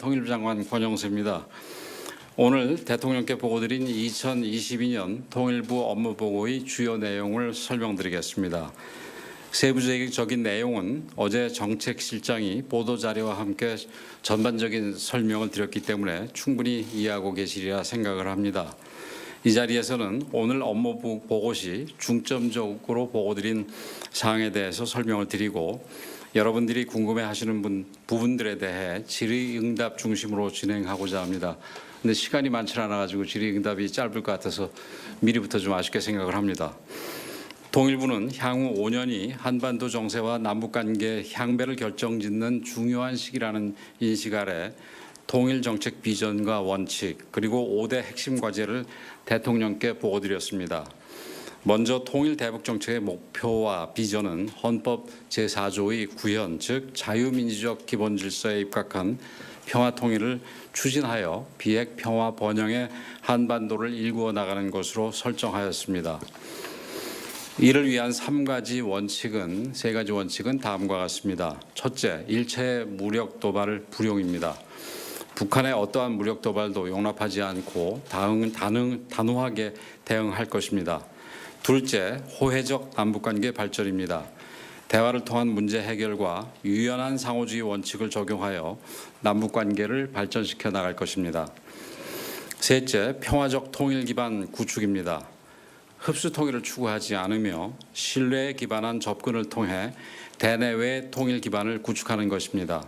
통일부 장관 권영세입니다. 오늘 대통령께 보고드린 2022년 통일부 업무보고의 주요 내용을 설명드리겠습니다. 세부적인 내용은 어제 정책실장이 보도자료와 함께 전반적인 설명을 드렸기 때문에 충분히 이해하고 계시리라 생각을 합니다. 이 자리에서는 오늘 업무보고 시 중점적으로 보고드린 사항에 대해서 설명을 드리고 여러분들이 궁금해하시는 부분들에 대해 질의응답 중심으로 진행하고자 합니다. 근데 시간이 많지 않아가지고 질의응답이 짧을 것 같아서 미리부터 좀 아쉽게 생각을 합니다. 통일부는 향후 5년이 한반도 정세와 남북관계 향배를 결정짓는 중요한 시기라는 인식 아래 통일정책 비전과 원칙 그리고 5대 핵심 과제를 대통령께 보고드렸습니다. 먼저 통일 대북 정책의 목표와 비전은 헌법 제4조의 구현, 즉 자유민주적 기본 질서에 입각한 평화 통일을 추진하여 비핵 평화 번영의 한반도를 일구어 나가는 것으로 설정하였습니다. 이를 위한 세 가지 원칙은 다음과 같습니다. 첫째, 일체 무력 도발 불용입니다. 북한의 어떠한 무력 도발도 용납하지 않고 단호하게 대응할 것입니다. 둘째, 호혜적 남북관계 발전입니다. 대화를 통한 문제 해결과 유연한 상호주의 원칙을 적용하여 남북관계를 발전시켜 나갈 것입니다. 셋째, 평화적 통일 기반 구축입니다. 흡수 통일을 추구하지 않으며 신뢰에 기반한 접근을 통해 대내외 통일 기반을 구축하는 것입니다.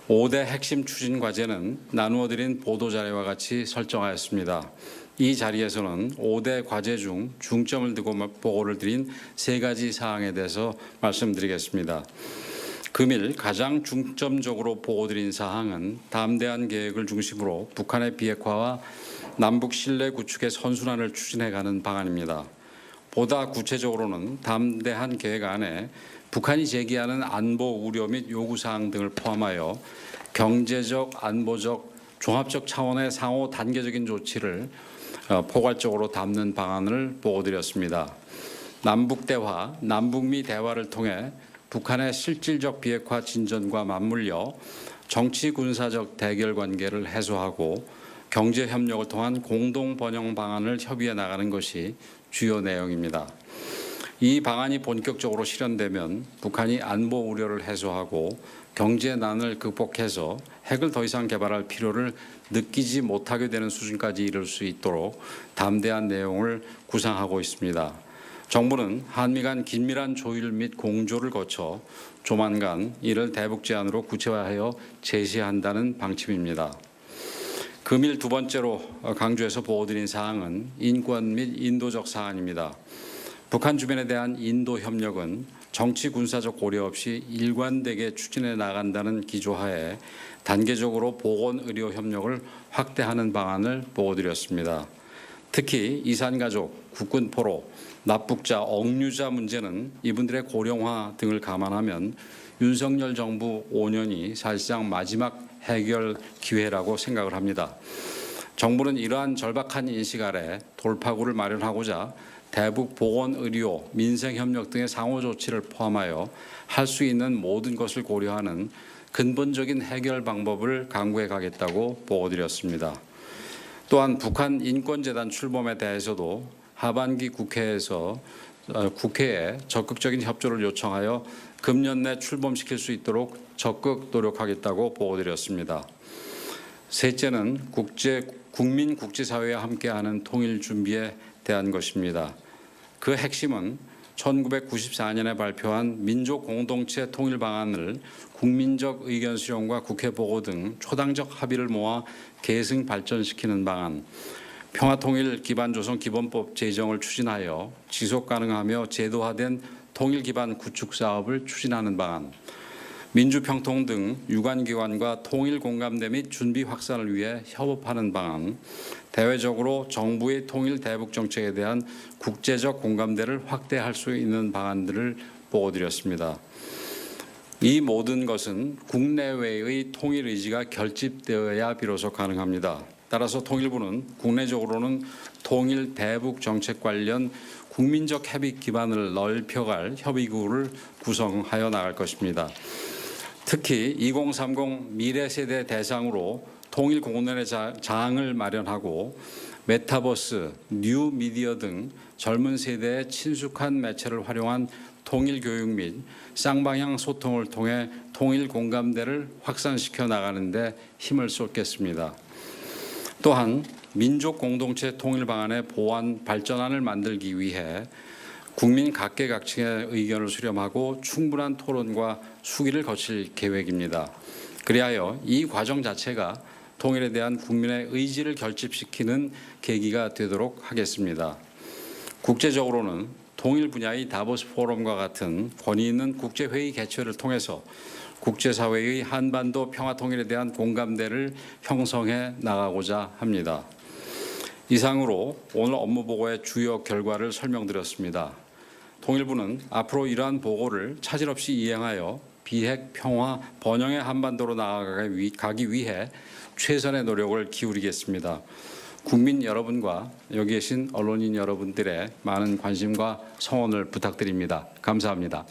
5대 핵심 추진 과제는 나누어 드린 보도자료와 같이 설정하였습니다. 이 자리에서는 5대 과제 중 중점을 두고 보고를 드린 3가지 사항에 대해서 말씀드리겠습니다. 금일 가장 중점적으로 보고드린 사항은 담대한 계획을 중심으로 북한의 비핵화와 남북 신뢰 구축의 선순환을 추진해가는 방안입니다. 보다 구체적으로는 담대한 계획 안에 북한이 제기하는 안보 우려 및 요구사항 등을 포함하여 경제적, 안보적, 종합적 차원의 상호 단계적인 조치를 포괄적으로 담는 방안을 보고드렸습니다. 남북대화, 남북미 대화를 통해 북한의 실질적 비핵화 진전과 맞물려 정치 군사적 대결 관계를 해소하고 경제 협력을 통한 공동 번영 방안을 협의해 나가는 것이 주요 내용입니다. 이 방안이 본격적으로 실현되면 북한이 안보 우려를 해소하고 경제 난을 극복해서 핵을 더 이상 개발할 필요를 느끼지 못하게 되는 수준까지 이를 수 있도록 담대한 내용을 구상하고 있습니다. 정부는 한미 간 긴밀한 조율 및 공조를 거쳐 조만간 이를 대북 제안으로 구체화하여 제시한다는 방침입니다. 금일 두 번째로 강조해서 보고드린 사항은 인권 및 인도적 사안입니다. 북한 주변에 대한 인도 협력은 정치 군사적 고려 없이 일관되게 추진해 나간다는 기조하에 단계적으로 보건 의료 협력을 확대하는 방안을 보고드렸습니다. 특히 이산가족, 국군 포로, 납북자, 억류자 문제는 이분들의 고령화 등을 감안하면 윤석열 정부 5년이 사실상 마지막 해결 기회라고 생각을 합니다. 정부는 이러한 절박한 인식 아래 돌파구를 마련하고자 대북 보건 의료, 민생 협력 등의 상호 조치를 포함하여 할 수 있는 모든 것을 고려하는 근본적인 해결 방법을 강구해 가겠다고 보고드렸습니다. 또한 북한 인권재단 출범에 대해서도 하반기 국회에 적극적인 협조를 요청하여 금년 내 출범시킬 수 있도록 적극 노력하겠다고 보고드렸습니다. 셋째는 국민 국제사회와 함께하는 통일 준비에 대한 것입니다. 그 핵심은 1994년에 발표한 민족 공동체 통일 방안을 국민적 의견 수렴과 국회 보고 등 초당적 합의를 모아 계승 발전시키는 방안, 평화통일 기반조성 기본법 제정을 추진하여 지속가능하며 제도화된 통일 기반 구축 사업을 추진하는 방안, 민주평통 등 유관기관과 통일 공감대 및 준비 확산을 위해 협업하는 방안, 대외적으로 정부의 통일 대북 정책에 대한 국제적 공감대를 확대할 수 있는 방안들을 보고드렸습니다. 이 모든 것은 국내외의 통일 의지가 결집되어야 비로소 가능합니다. 따라서 통일부는 국내적으로는 통일 대북 정책 관련 국민적 협의 기반을 넓혀갈 협의구를 구성하여 나갈 것입니다. 특히 2030 미래 세대 대상으로 통일 공론의 장을 마련하고 메타버스, 뉴 미디어 등 젊은 세대의 친숙한 매체를 활용한 통일 교육 및 쌍방향 소통을 통해 통일 공감대를 확산시켜 나가는 데 힘을 쏟겠습니다. 또한 민족 공동체 통일 방안의 보완 발전안을 만들기 위해 국민 각계각층의 의견을 수렴하고 충분한 토론과 수기를 거칠 계획입니다. 그리하여 이 과정 자체가 통일에 대한 국민의 의지를 결집시키는 계기가 되도록 하겠습니다. 국제적으로는 통일 분야의 다보스 포럼과 같은 권위 있는 국제회의 개최를 통해서 국제사회의 한반도 평화 통일에 대한 공감대를 형성해 나가고자 합니다. 이상으로 오늘 업무 보고의 주요 결과를 설명드렸습니다. 통일부는 앞으로 이러한 보고를 차질 없이 이행하여 비핵, 평화, 번영의 한반도로 나아가기 위해 최선의 노력을 기울이겠습니다. 국민 여러분과 여기 계신 언론인 여러분들의 많은 관심과 성원을 부탁드립니다. 감사합니다.